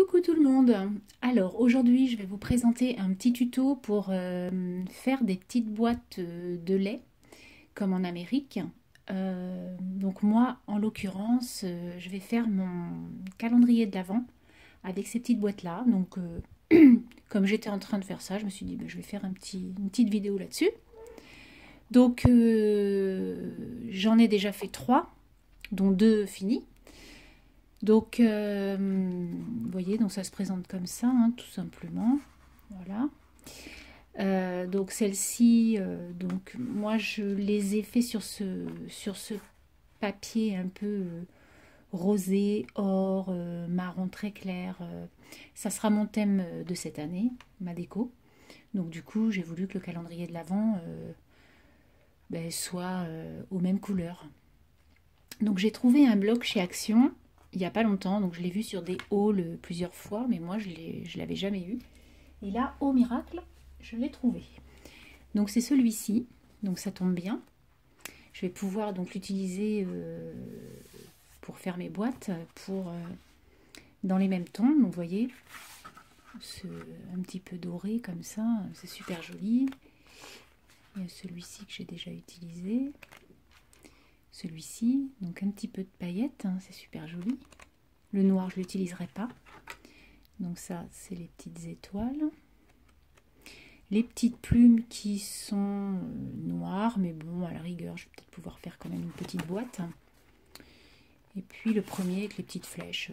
Coucou tout le monde. Alors aujourd'hui je vais vous présenter un petit tuto pour faire des petites boîtes de lait comme en Amérique. Donc moi en l'occurrence je vais faire mon calendrier de l'Avent avec ces petites boîtes là. Donc comme j'étais en train de faire ça, je me suis dit je vais faire une petite vidéo là-dessus. Donc j'en ai déjà fait 3, dont 2 finis. Donc, vous voyez, donc ça se présente comme ça, hein, tout simplement. Voilà. Donc celle-ci, donc moi je les ai fait sur ce papier un peu rosé, or, marron très clair. Ça sera mon thème de cette année, ma déco. Donc du coup, j'ai voulu que le calendrier de l'Avent soit aux mêmes couleurs. Donc j'ai trouvé un bloc chez Action il n'y a pas longtemps, donc je l'ai vu sur des hauls plusieurs fois, mais moi je ne l'avais jamais eu. Et là, au miracle, je l'ai trouvé. Donc c'est celui-ci, donc ça tombe bien. Je vais pouvoir donc l'utiliser pour faire mes boîtes, dans les mêmes tons. Donc vous voyez, un petit peu doré comme ça, c'est super joli. Il y a celui-ci que j'ai déjà utilisé. Celui-ci, donc un petit peu de paillettes, hein, c'est super joli. Le noir, je ne l'utiliserai pas. Donc ça, c'est les petites étoiles. Les petites plumes qui sont noires, mais bon, à la rigueur, je vais peut-être pouvoir faire quand même une petite boîte. Et puis le premier avec les petites flèches.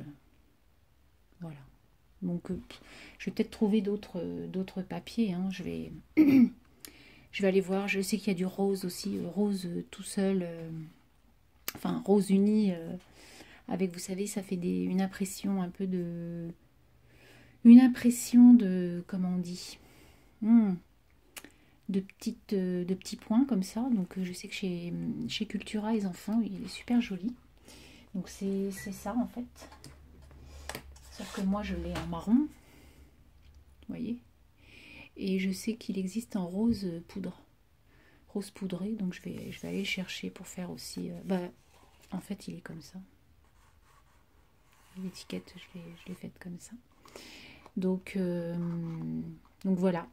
Voilà. Donc, je vais peut-être trouver d'autres papiers. Hein. Je vais aller voir. Je sais qu'il y a du rose aussi, rose tout seul. Enfin rose uni avec, vous savez, ça fait une impression un peu de... Une impression de... Comment on dit de petits points comme ça. Donc je sais que chez Cultura, ils en font. Il est super joli. Donc c'est ça en fait. Sauf que moi, je l'ai en marron. Vous voyez. Et je sais qu'il existe en rose poudre. Rose poudré. Donc je vais aller chercher pour faire aussi... en fait, il est comme ça. L'étiquette, je l'ai faite comme ça. Donc voilà.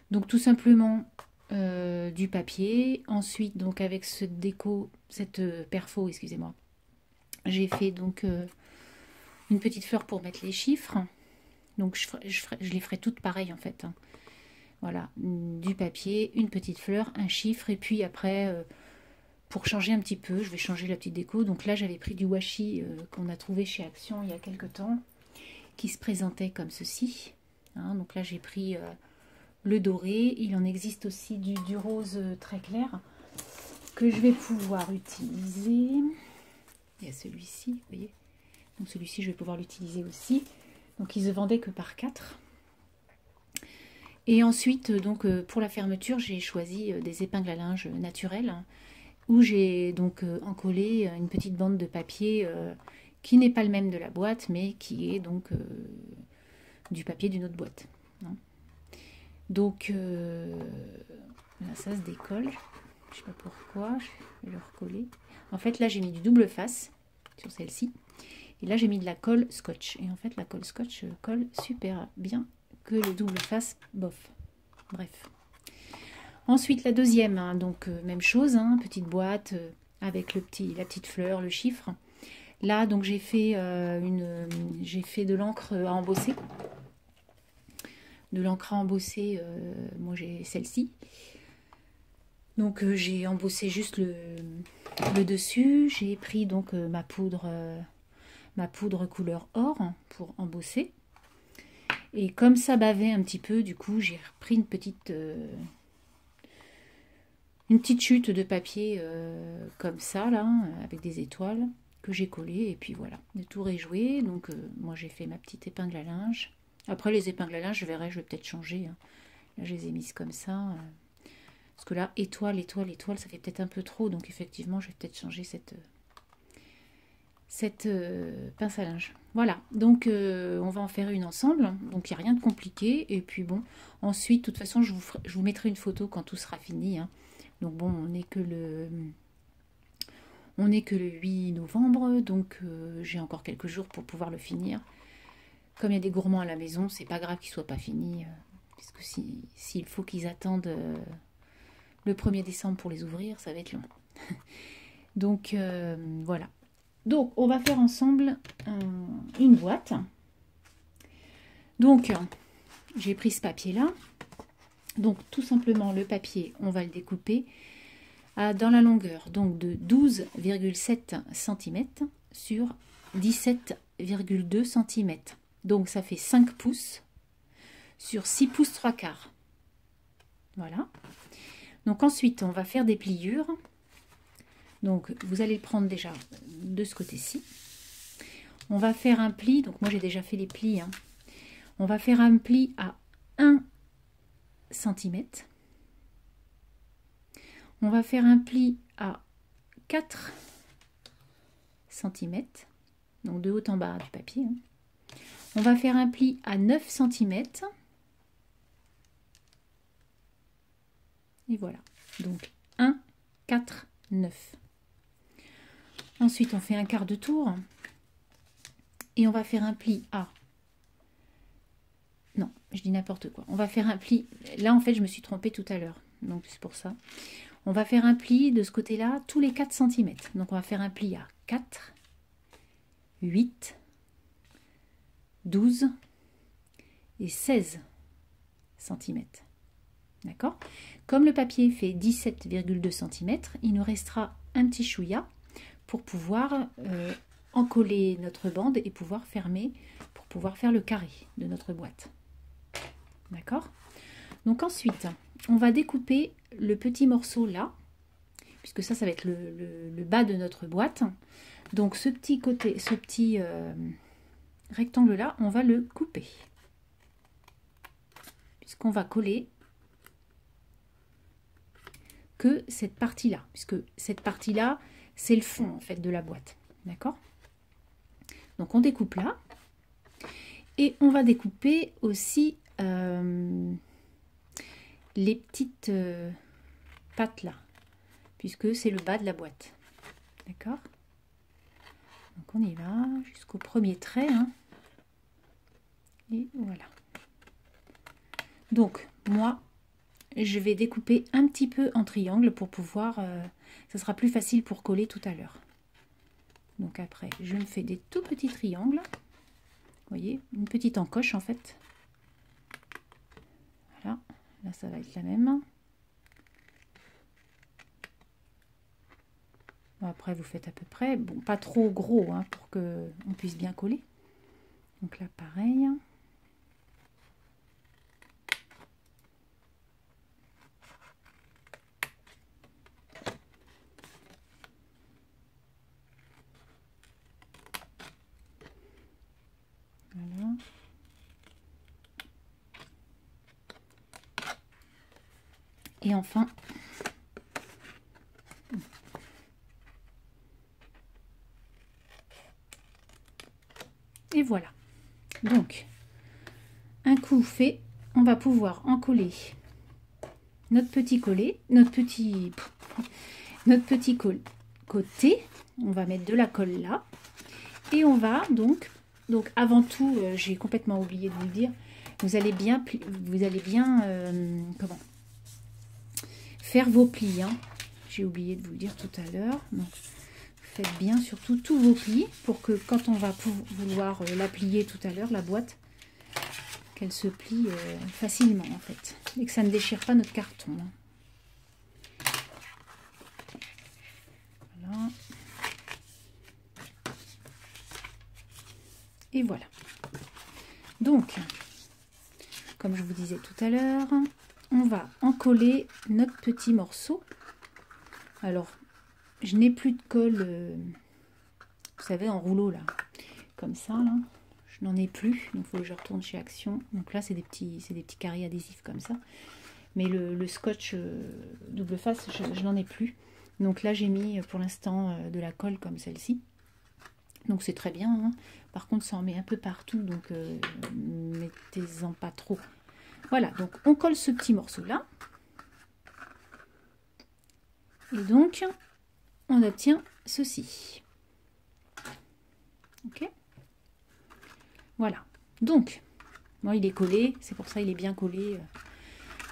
Donc tout simplement du papier. Ensuite, donc avec cette perfo, excusez-moi, j'ai fait donc une petite fleur pour mettre les chiffres. Donc je les ferai toutes pareilles en fait. Hein. Voilà, du papier, une petite fleur, un chiffre, et puis après... pour changer un petit peu, je vais changer la petite déco. Donc là, j'avais pris du washi qu'on a trouvé chez Action il y a quelques temps, qui se présentait comme ceci. Hein, donc là, j'ai pris le doré. Il en existe aussi du rose très clair que je vais pouvoir utiliser. Il y a celui-ci, vous voyez. Donc celui-ci, je vais pouvoir l'utiliser aussi. Donc il se vendait que par 4. Et ensuite, donc pour la fermeture, j'ai choisi des épingles à linge naturelles, où j'ai donc encollé une petite bande de papier qui n'est pas le même de la boîte, mais qui est donc du papier d'une autre boîte. Hein. Donc là, ça se décolle. Je sais pas pourquoi, je vais le recoller. En fait, là, j'ai mis du double face sur celle-ci. Et là, j'ai mis de la colle scotch. Et en fait, la colle scotch colle super bien que le double face, bof. Bref. Ensuite, la deuxième, hein, donc même chose, hein, petite boîte avec la petite fleur, le chiffre. Là, donc j'ai fait de l'encre à embosser. De l'encre à embosser, moi j'ai celle-ci. Donc j'ai embossé juste le dessus. J'ai pris donc ma poudre couleur or pour embosser. Et comme ça bavait un petit peu, du coup j'ai repris une petite chute de papier comme ça là, avec des étoiles que j'ai collé, et puis voilà, le tour est joué. Donc moi j'ai fait ma petite épingle à linge. Après les épingles à linge, je verrai, je vais peut-être changer. Hein. Là je les ai mises comme ça. Parce que là, étoile, étoile, étoile, ça fait peut-être un peu trop. Donc effectivement, je vais peut-être changer cette pince à linge. Voilà, donc on va en faire une ensemble. Donc il n'y a rien de compliqué. Et puis bon, ensuite, de toute façon, je vous mettrai une photo quand tout sera fini. Hein. Donc bon, on n'est que le 8 novembre, donc j'ai encore quelques jours pour pouvoir le finir. Comme il y a des gourmands à la maison, c'est pas grave qu'ils soient pas finis. Puisque s'il faut qu'ils attendent le 1er décembre pour les ouvrir, ça va être long. Donc voilà. Donc on va faire ensemble une boîte. Donc j'ai pris ce papier là. Donc tout simplement le papier, on va le découper dans la longueur donc de 12,7 cm sur 17,2 cm. Donc ça fait 5 pouces sur 6 pouces 3/4. Voilà. Donc ensuite, on va faire des pliures. Donc vous allez le prendre déjà de ce côté-ci. On va faire un pli. Donc moi j'ai déjà fait les plis. Hein. On va faire un pli à 1 cm. On va faire un pli à 4 cm. Donc de haut en bas du papier. Hein. On va faire un pli à 9 cm. Et voilà. Donc 1, 4, 9. Ensuite, on fait un quart de tour. Et on va faire un pli à... Non, je dis n'importe quoi. On va faire un pli... Là, en fait, je me suis trompée tout à l'heure. Donc, c'est pour ça. On va faire un pli de ce côté-là tous les 4 cm. Donc, on va faire un pli à 4, 8, 12 et 16 cm. D'accord? Comme le papier fait 17,2 cm, il nous restera un petit chouïa pour pouvoir encoller notre bande et pouvoir fermer, pour pouvoir faire le carré de notre boîte. D'accord? Donc ensuite, on va découper le petit morceau là, puisque ça va être le bas de notre boîte. Donc ce petit côté, ce petit rectangle là, on va le couper. Puisqu'on va coller que cette partie-là, puisque cette partie-là, c'est le fond en fait de la boîte. D'accord? Donc on découpe là. Et on va découper aussi les petites pattes là, puisque c'est le bas de la boîte. D'accord? Donc on y va jusqu'au premier trait. Hein. Et voilà. Donc moi, je vais découper un petit peu en triangle pour pouvoir... ça sera plus facile pour coller tout à l'heure. Donc après, je me fais des tout petits triangles. Vous voyez, une petite encoche en fait. Voilà, là ça va être la même. Bon, après, vous faites à peu près, bon, pas trop gros hein, pour qu'on puisse bien coller. Donc là, pareil. Voilà. Et enfin, et voilà. Donc, un coup fait, on va pouvoir encoller notre petit collet, notre petit côté. On va mettre de la colle là. Et on va donc avant tout, j'ai complètement oublié de vous le dire, vous allez bien comment faire vos plis. Hein. J'ai oublié de vous le dire tout à l'heure. Donc, faites bien surtout tous vos plis pour que quand on va vouloir la plier tout à l'heure, la boîte, qu'elle se plie facilement en fait. Et que ça ne déchire pas notre carton. Hein. Voilà. Et voilà. Donc, comme je vous disais tout à l'heure, on va encoller notre petit morceau. Alors, je n'ai plus de colle, vous savez, en rouleau là, comme ça là. Je n'en ai plus, donc il faut que je retourne chez Action. Donc là, c'est des petits carrés adhésifs comme ça. Mais le scotch double face, je n'en ai plus. Donc là, j'ai mis pour l'instant de la colle comme celle-ci. Donc c'est très bien. Hein. Par contre, ça en met un peu partout, donc mettez-en pas trop. Voilà, donc on colle ce petit morceau-là. Et donc, on obtient ceci. Ok? Voilà. Donc, moi il est collé, c'est pour ça il est bien collé.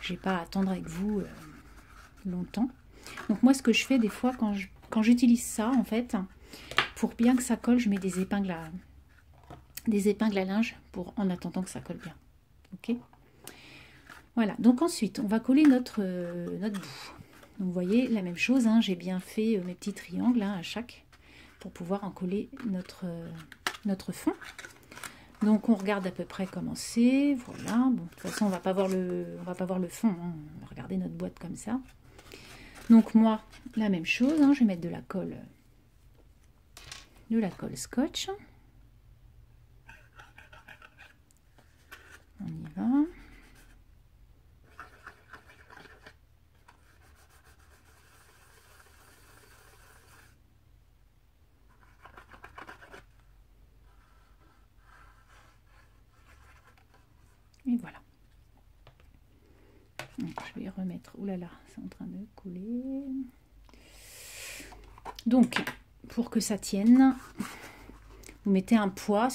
Je n'ai pas à attendre avec vous longtemps. Donc moi ce que je fais des fois quand j'utilise ça en fait, pour bien que ça colle, je mets des épingles à linge en attendant que ça colle bien. Ok. Voilà, donc ensuite on va coller notre bout. Donc vous voyez la même chose, hein, j'ai bien fait mes petits triangles à chaque pour pouvoir en coller notre fond. Donc on regarde à peu près comment c'est, voilà. Bon, de toute façon on va pas voir le fond, hein. On va regarder notre boîte comme ça. Donc moi la même chose, hein, je vais mettre de la colle scotch. On y va. Et voilà. Donc, je vais remettre. Ouh là là, c'est en train de couler. Donc, pour que ça tienne, vous mettez un poids,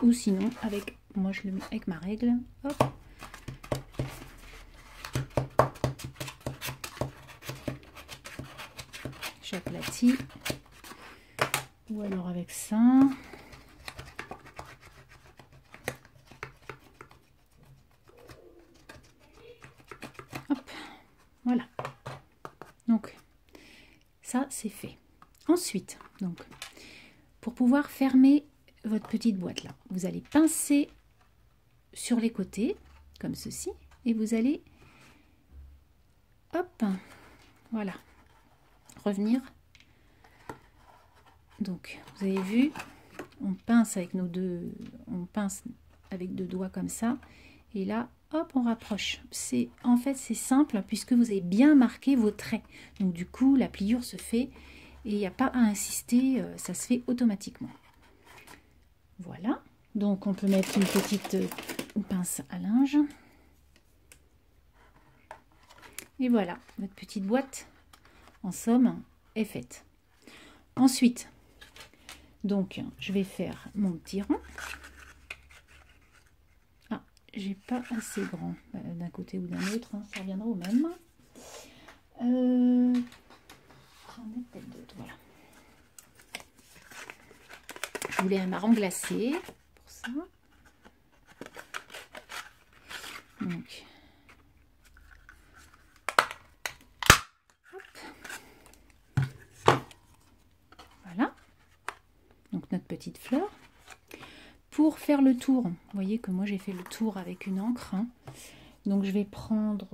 ou sinon avec. Moi, je le mets avec ma règle. Hop. J'aplatis. Ou alors avec ça. Voilà, donc ça c'est fait. Ensuite, donc pour pouvoir fermer votre petite boîte là, vous allez pincer sur les côtés comme ceci et vous allez, hop, voilà, revenir. Donc vous avez vu, on pince avec avec deux doigts comme ça et là. Hop, on rapproche. En fait, c'est simple puisque vous avez bien marqué vos traits. Donc du coup, la pliure se fait et il n'y a pas à insister, ça se fait automatiquement. Voilà. Donc on peut mettre une petite pince à linge. Et voilà, votre petite boîte, en somme, est faite. Ensuite, donc, je vais faire mon petit rond. J'ai pas assez grand d'un côté ou d'un autre, hein, ça reviendra au même. J'en ai peut-être d'autres, voilà. Je voulais un marron glacé pour ça. Donc, hop. Voilà. Donc notre petite fleur. Pour faire le tour, vous voyez que moi j'ai fait le tour avec une encre. Hein. Donc je vais prendre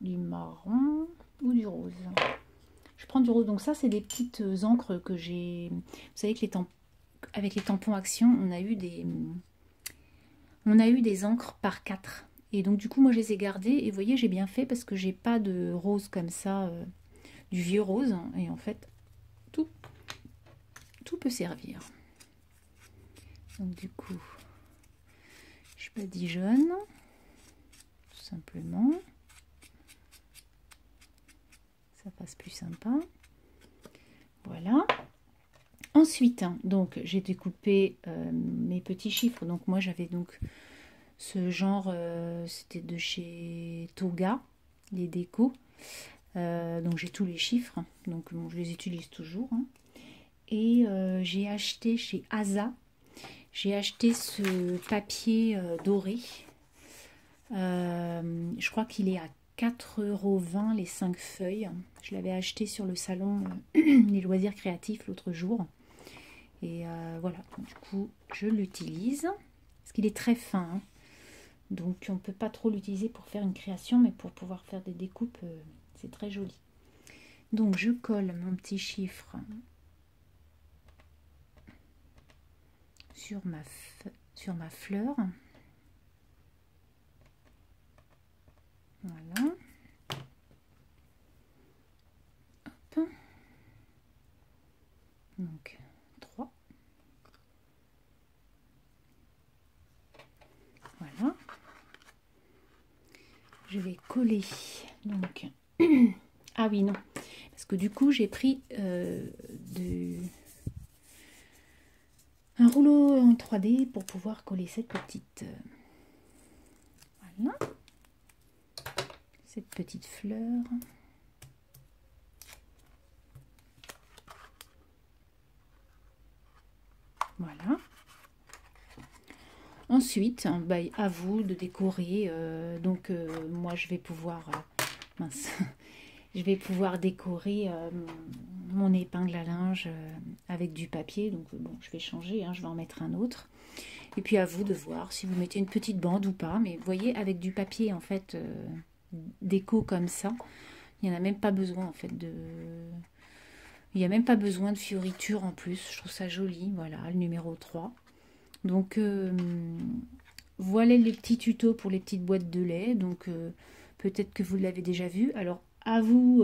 du marron ou du rose. Je prends du rose. Donc ça c'est des petites encres que j'ai. Vous savez que avec les tampons Action, on a eu des encres par 4. Et donc du coup moi je les ai gardées. Et vous voyez j'ai bien fait parce que j'ai pas de rose comme ça, du vieux rose. Et en fait tout peut servir. Donc du coup, je badigeonne, tout simplement. Ça passe plus sympa. Voilà. Ensuite, donc j'ai découpé mes petits chiffres. Donc moi j'avais donc ce genre, c'était de chez Toga, les décos. Donc j'ai tous les chiffres. Donc bon, je les utilise toujours. Hein. Et j'ai acheté chez Asa. J'ai acheté ce papier doré. Je crois qu'il est à 4,20 € les 5 feuilles. Je l'avais acheté sur le salon des loisirs créatifs l'autre jour. Et voilà, du coup, je l'utilise. Parce qu'il est très fin. Hein. Donc, on ne peut pas trop l'utiliser pour faire une création, mais pour pouvoir faire des découpes, c'est très joli. Donc, je colle mon petit chiffre sur ma fleur. Voilà. Hop. Donc 3. Voilà. Je vais coller. Donc ah oui non, parce que du coup j'ai pris un rouleau en 3D pour pouvoir coller cette petite, voilà, cette petite fleur. Voilà. Ensuite, bah, à vous de décorer. Moi, je vais pouvoir, mince, je vais pouvoir décorer mon épingle à linge avec du papier. Donc bon, je vais changer, hein, je vais en mettre un autre. Et puis à vous de voir si vous mettez une petite bande ou pas. Mais vous voyez, avec du papier en fait déco comme ça, il n'y en a même pas besoin en fait de. Il n'y a même pas besoin de fioritures en plus. Je trouve ça joli. Voilà, le numéro 3. Donc voilà les petits tutos pour les petites boîtes de lait. Donc peut-être que vous l'avez déjà vu. Alors à vous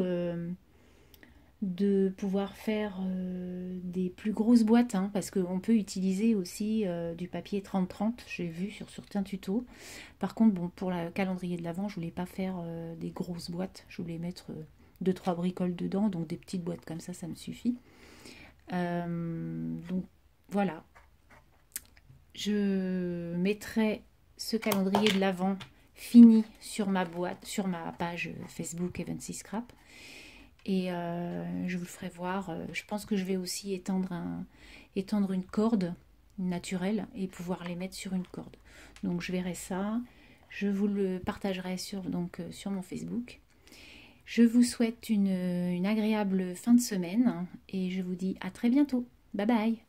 de pouvoir faire des plus grosses boîtes, hein, parce qu'on peut utiliser aussi du papier 30-30, j'ai vu sur certains tutos. Par contre, bon, pour le calendrier de l'Avent, je voulais pas faire des grosses boîtes. Je voulais mettre 2-3 bricoles dedans, donc des petites boîtes comme ça me suffit. Donc voilà. Je mettrai ce calendrier de l'Avent fini sur ma boîte, sur ma page Facebook Evency Scrap. Et je vous le ferai voir. Je pense que je vais aussi étendre une corde naturelle et pouvoir les mettre sur une corde. Donc je verrai ça. Je vous le partagerai sur mon Facebook. Je vous souhaite une agréable fin de semaine et je vous dis à très bientôt. Bye bye.